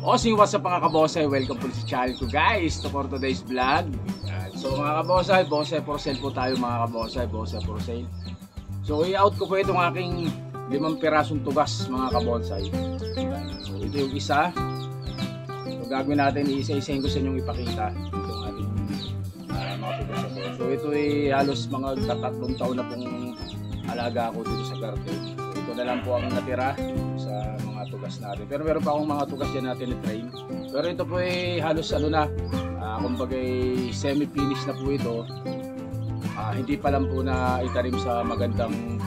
What's up mga kabosay? Welcome po sa channel ko guys to for today's vlog. So mga kabosay, bonsai for sale po tayo mga kabosay, bonsai for sale. So i-out ko po itong aking 5 pirasong tugas mga kabonsay. So ito yung isa. So gagawin natin, isa-isahin ko sa inyong ipakita itong ating mga tugas na po. So ito ay halos mga 3 taon na pong alaga ako dito sa garden. So ito na lang po ang natira sa mga tugas natin. Pero meron pa akong mga tugas dyan natin i-train. Pero ito po ay halos kumbaga semi-finish na po ito. Hindi pa lang po na itanim sa magandang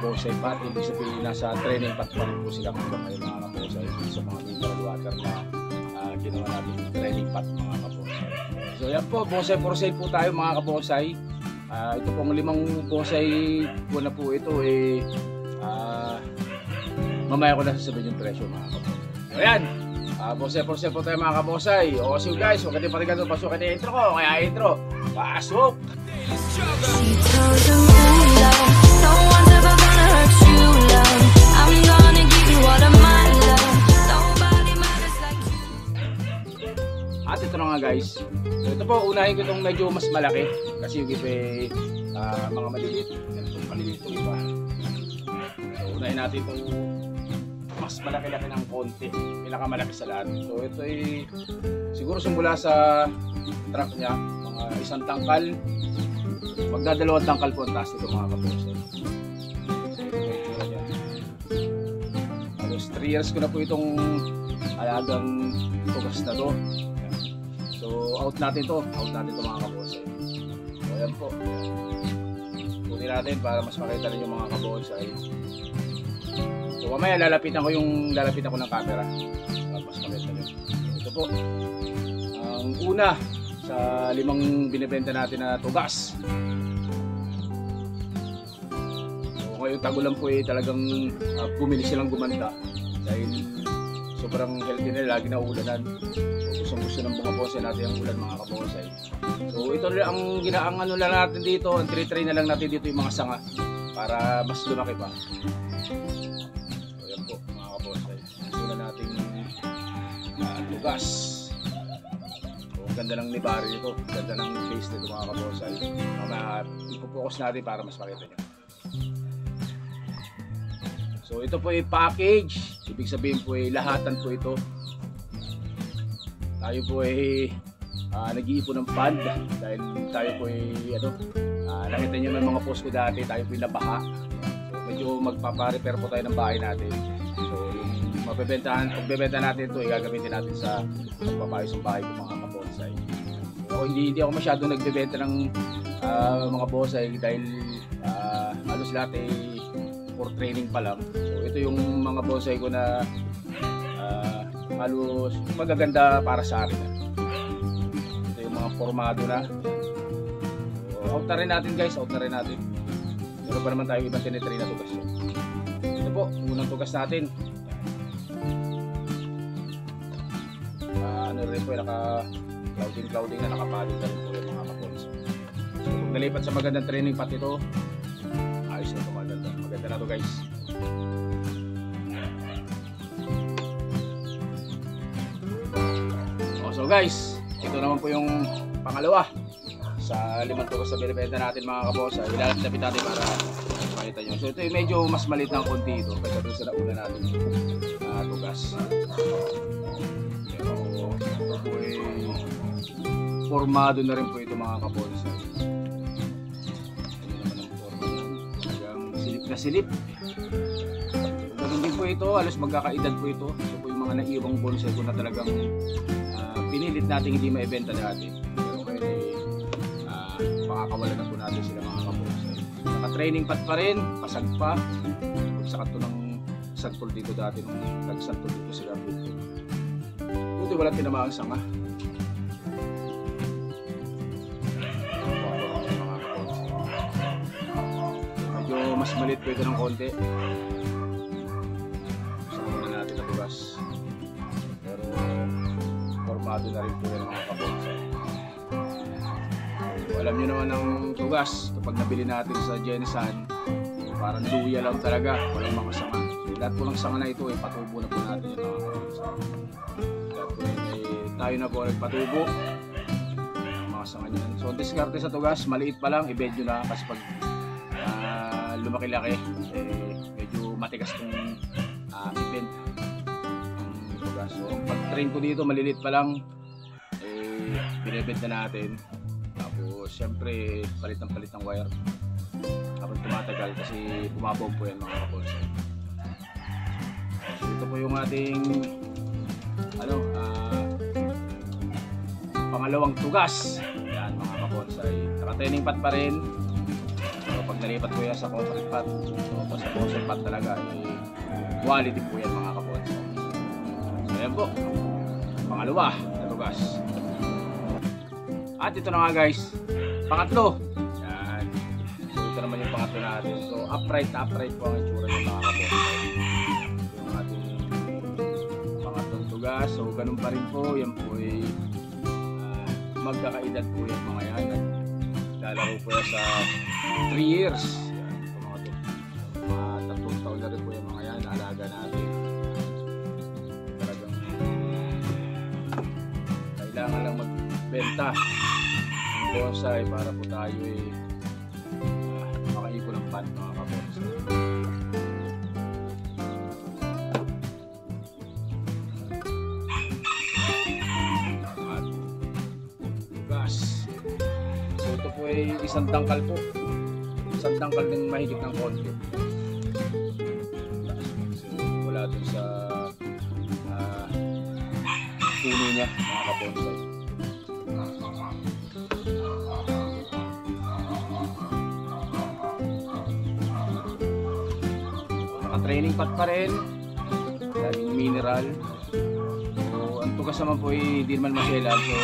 bonsai pot. Ibig sabihin nasa training pot pa rin po sila mga kabonsai sa mga mineral water na ginawa natin training pot mga kabonsai. So yan po, bonsai for sale po tayo mga kabonsai. Ito pong 5 bonsai po na po ito mamaya ko na sasabihin yung presyo mga kabonsai. So yan, bonsai for sale po tayo mga kabonsai. O so guys, huwag natin patigan ito, pasok natin intro ko. Kaya intro, pasok! At ito na nga guys. So ito po, unahin ko itong medyo mas malaki. Kasi yung iba mga maliliit. Itong maliliit itong iba. So unahin natin itong mas malaki-laki ng konti. Pinakamalaki sa lahat. So ito ay siguro simula sa truck niya. Mga 1 tangkal. Magdadalawang tangkal po ang taas nito mga kabonsai. Halos 3 years ko na po itong alagang tugas na to. So out natin to mga kabonsai. So ayan po. Kunin natin para mas makita rin yung mga kabonsai. So mamaya lalapitan ko ng camera para mas makita nyo. Ito po ang una sa 5 binibenta natin na tugas. So ngayong tagulan po talagang bumili silang gumanda dahil sobrang healthy nila, lagi na ulanan. So gusto ng mga bonsai natin ang ulan mga kabonsai. So ito ang ano lang natin dito, ang tray na lang natin dito yung mga sanga para mas lumaki pa. So yan po mga kabonsai. Gusto na natin tugas. So ganda ng nibari nito, ganda ng face nito mga kabonsai. Ipo-focus natin para mas makita nyo. So ito po yung package. Ibig sabihin po lahatan po ito. Tayo po nag-iipon ng fund dahil tayo po nakita nyo may mga post ko dati, tayo po nabaha. So medyo magpapa-repair po tayo ng bahay natin. So yung pagbebenta natin ito, gagamitin natin sa pagpapayos ng bahay ko mga kabonsai. So hindi ako masyadong nagbebenta ng mga bonsai dahil halos lahat for training pa lang. So ito yung mga bonsai ko na halos magaganda para sa akin. Ito yung mga formado na. So out na rin natin guys, meron pa naman tayo ibang tinitry na tugas. Ito po, unang tugas natin. Ano rin po, naka-clouding na, nakapaling na rin po yung mga kabonsai. So kung nalipat sa magandang training pot ito, ayos na ito, maganda na ito guys. So guys, ito naman po yung pangalawa sa 5 tugas na binibenta natin mga kabonsai. Ilalapit natin para makita nyo. So ito yung medyo mas maliit ng konti ito kaysa doon sa nauna natin tugas. Pero ito po formado na rin po ito mga kabonsai. Ito naman ang forma hanggang silip na silip. Ganun din po ito, halos magkakaedad po ito. Ito po yung mga naiwang bonsai ko na talagang pinilit natin hindi maibenta dati. Pero pwede pakakawalan na po natin sila mga kabonsai. Naka-training pot pa rin, pasag pa. Pagsakat to ng santol dito dati nung nagsantol dito sila dito. Buti walang tinamaang sanga. Medyo mas maliit po ito ng konti. Saka na natin na tugas. Pero formado na rin po yan mga kabonsai. So, alam nyo naman ang tugas kapag nabili natin sa Jensen, parang luya lang talaga, walang mga sanga. So, lahat po ng sanga na ito patubo na po natin yung mga kabonsai. tayo na po nagpatubo mga sanga niyan. So diskarte sa tugas, maliit pa lang i-bed nyo na kasi pag lumaki-laki medyo matigas tong i-bed ang tugas. So pag train ko dito maliliit pa lang binebed na natin, tapos syempre palit ng wire habang tumatagal kasi bumabog po yan mga kapolsa. So ito po yung ating pangalawang tugas. Yan mga kaponsay. Naka-training pad pa rin. So pag nalipat po yan sa concrete pad, so sa concrete pad talaga quality po yan mga kaponsay. So yan po, pangalawa na tugas. At ito na nga guys, pangatlo. Yan. So ito naman yung pangatlo natin. So upright po ang itsura ng mga kaponsay. Yung ating pangatlong tugas. So ganun pa rin po. Yan po ay magkakaedad po yung mga yan. Naglalaro po yan sa 3 years. Yan, mga 3 taon na rin po yung mga yan. Naalaga natin. Talagang kailangan lang magbenta ng bonsai para po tayo makaiko ng pan mga kabonsai. Isang tangkal po. Isang tangkal ng mahigit ng konti. So, wala dun sa puno niya mga kabonsai. Naka-training pad pa rin. Laging mineral. So, ang tugas naman po hindi naman maselan. So,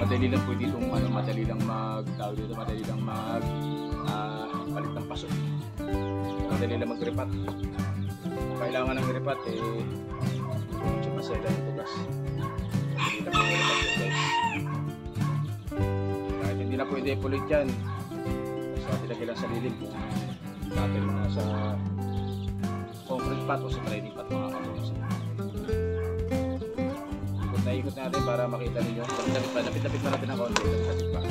madali lang po dito madali lang madali lang palit ng paso, madali lang mag-repat. Kailangan ng repat medyo masela yung tugas, madali lang mag-repat po guys. Kahit hindi na pwede pulit yan, basta tilagay lang sa lilim kung natin na sa concrete pad o sa training pad mga kapolsa. Ikot natin para makita ninyo. Lapit-lapit pa natin ang konti. Lapit pa.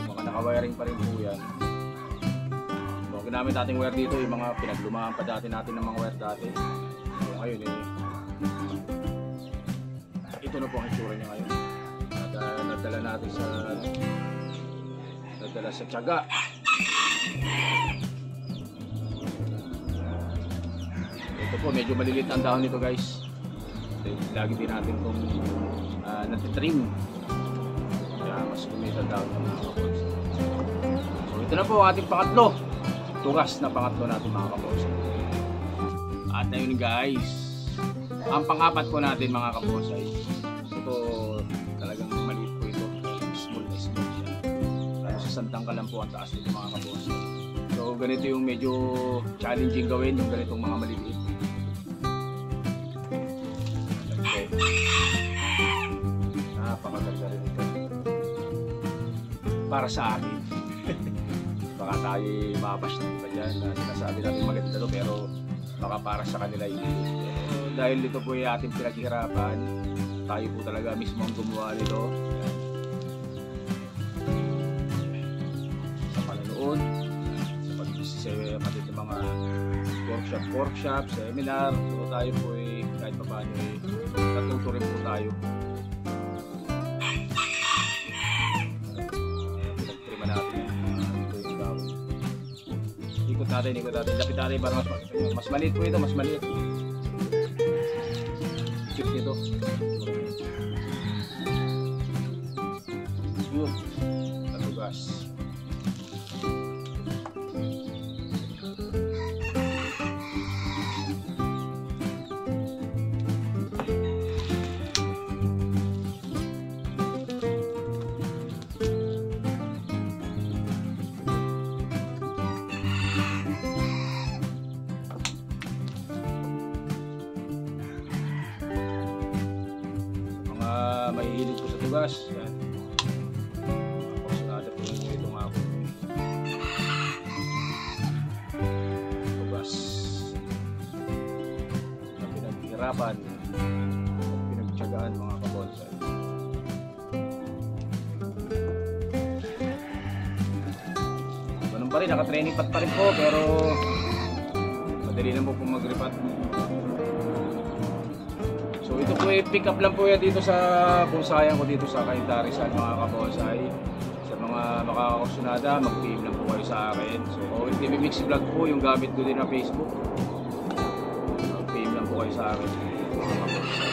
So, mga naka-wiring pa rin po yan. So, ginamit nating wire dito, yung mga pinaglumaan pa dati natin ng mga wire dati. So, ngayon ito na po ang itsura niya ngayon. Nadala sa tiyaga. Ito po, medyo malilit ang dahon nito guys. Lagi din natin itong natitrim. Kaya mas kumita ang dahon ng mga kapolsa. So ito na po ang ating pangatlo. Tugas na pangatlo natin mga kapolsa. At na yun guys, ang pang-apat po natin mga kapolsa. Ito talagang maliit po ito. Small na small siya. Kaya sa santang ka lang po ang taas nito mga kapolsa. So ganito yung medyo challenging gawin, yung ganitong mga maliliit. Napakaganda rin ito para sa akin. Baka tayo mabash na iba dyan na sinasabi natin maganda ito, pero baka para sa kanila hindi. Dahil ito po yung ating pinaghirapan, tayo po talaga mismo ang gumawa nito. Sa panonood, sa pati ng mga workshop, seminar, so tayo po kahit pa paano natuto rin po tayo. Pinagprima natin ito yung gawin. Ikot natin, lapit natin para mas maliit po ito, mas maliit. Chip nito. Yun, natugas. Mahihilig ko sa tugas. Yan. Apasionado po yung itong ako. Tugas. pinaghirapan, pinagtiyagaan mga kabonsay. Ganun pa rin, naka-training pat pa rin po, pero madali na po mag-repat. So ito po pick up lang po yan dito sa bonsayan ko dito sa Cainta Rizal mga kabonsay. Sa mga makakakursunada, mag-PM lang po kayo sa akin. So OLTV Mix Vlog po yung gamit ko din na Facebook. Mag-PM lang po kayo sa akin mga kabonsay.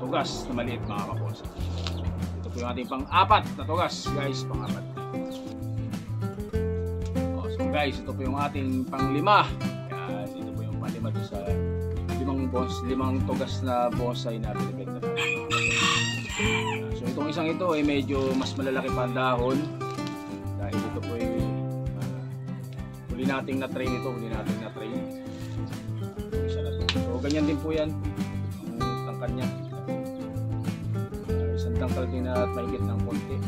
Tugas na maliit mga kabonsay. Ito po yung ating pang-apat na tugas guys, pang-apat. Guys, ito po yung ating pang-lima. Yan, ito po yung pang-lima doon sa limang tugas na bonsai na binibenta natin. So itong isang ito ay medyo mas malalaki pa ang dahon. Dahil ito po ay huli nating na-train ito, Isa na to. So ganyan din po yan ang tangkal niya. Isang tangkal din at mahigit ng konti.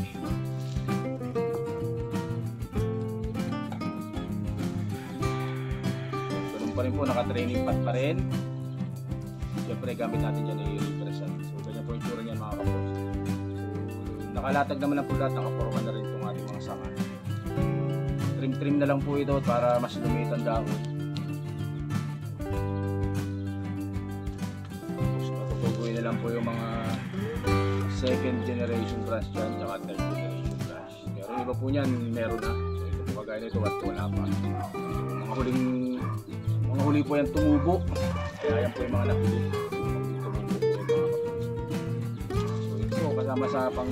Pa rin po, naka-training pad pa rin. Siyempre gamit natin yan ay represent. So ganyan po yung tsura niyan mga kapos. So, nakalatag naman ang pulat, nakaporma na rin itong ating mga sanga. Trim na lang po ito para mas lumit ang dahon. Tapos matutugoy na lang po yung mga second generation brush dyan, tsaka third generation brush. Pero yung iba po niyan meron na. So ito po kagaya nito at wala pa. Mga huli po yan tumubo. Kaya yan po yung mga nahuli. Tumubo po yung mga kapos. So ito po kasama sa pang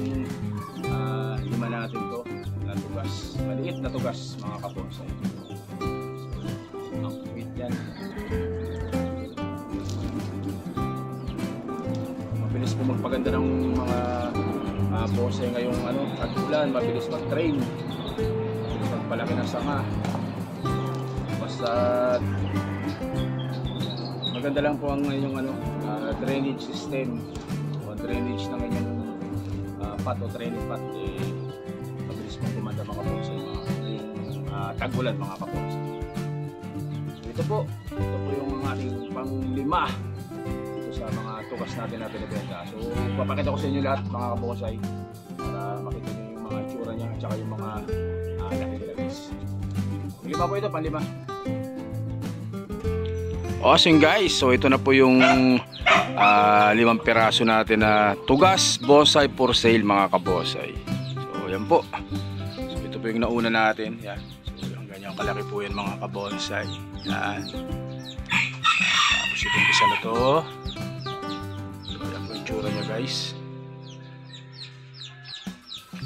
lima natin to na tugas. Maliit na tugas mga kapos. So ang wait yan. Mabilis po magpaganda ng mga bonsai ngayong tag-ulan. Mabilis mag-train. Mabilis magpalaki ng sanga. Basta maganda lang po ang inyong drainage system o drainage ng inyong pot o training pot, mabilis po kumanda mga kaponsay yung tag-ulan mga kaponsay. So ito po yung ating pang-lima sa mga tugas natin na binibenta. So papakita ko sa inyo lahat mga kaponsay para makita nyo yung mga itsura niya at saka yung mga laki-lagis. Lima po ito, pang-lima. Awesome guys, so ito na po yung 5 piraso natin na tugas bonsai for sale mga kabonsai. So yan po. So ito po yung nauna natin. Yan. So yung ganyan kalaki po yan mga kabonsai. Yan. Tapos itong isa na to. So yan po yung tsura niya guys.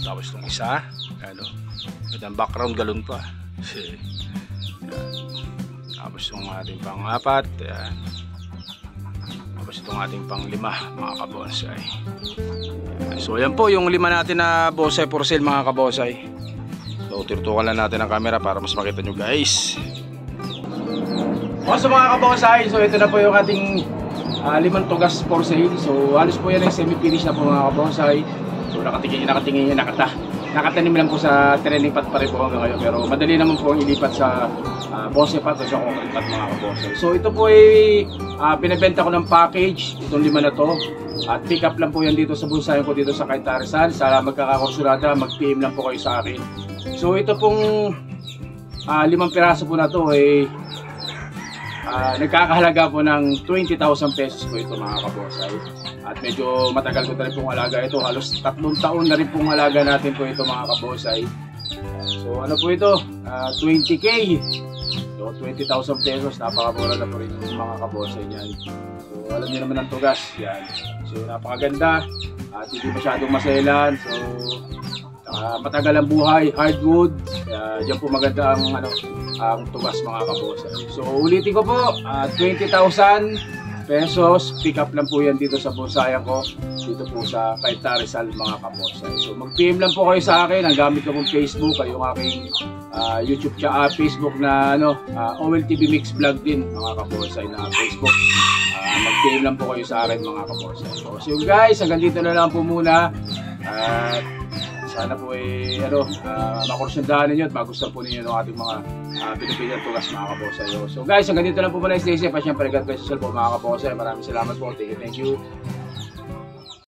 Tapos itong isa. Ano, yung background galon pa. Yan. Tapos itong ating pang-apat. Ayan. Tapos itong ating pang-lima mga kabonsai. So ayan po yung 5 natin na bonsai for sale mga kabonsai. So tinutukan lang natin ang camera para mas makita nyo guys. So mga kabonsai, so ito na po yung ating 5 tugas for sale. So halos po yan ay semi-finish na po mga kabonsai. So nakatingin yan, nakatanim lang po sa training pot pa rin po hanggang ngayon. Pero madali naman po ang ilipat sa bonsai pot o sa concrete pot mga kabonsai. So ito po ay binibenta ko ng package, itong 5 na to. At pick up lang po yan dito sa bonsayan ko dito sa Cainta Rizal. Sa magkakakursunada, mag-PM lang po kayo sa akin. So ito pong 5 piraso po na to ay nagkakahalaga po ng 20,000 pesos po ito mga kabonsai. At medyo matagal ko na rin pong alaga ito. Halos 3 taon na rin pong alaga natin po ito mga kabonsai. So ano po ito? 20k. So 20,000 pesos. Napakamura na po rin yung mga kabonsai niyan. So alam niyo naman ang tugas. Yan. So napakaganda. At hindi masyadong maselan. So matagal ang buhay. Hardwood. Diyan po maganda ang tugas mga kabonsai. So ulitin ko po. 20,000 pesos, pick up lang po yan dito sa bonsayan ko, dito po sa Cainta Rizal mga kabonsai. So mag-PM lang po kayo sa akin, ang gamit ko pong Facebook, kayo yung aking YouTube Facebook na OLTV Mix Vlog din mga kabonsai na Facebook. Mag-PM lang po kayo sa akin mga kabonsai. So guys, hanggang dito na lang po muna. Sana po makursundahan ninyo at magustuhan po ninyo ng ating mga pinipilihan tugas mga kabosay. So guys, hanggang dito lang po muna, stay safe at syempre God bless you po mga kabosay. Maraming salamat po. Thank you.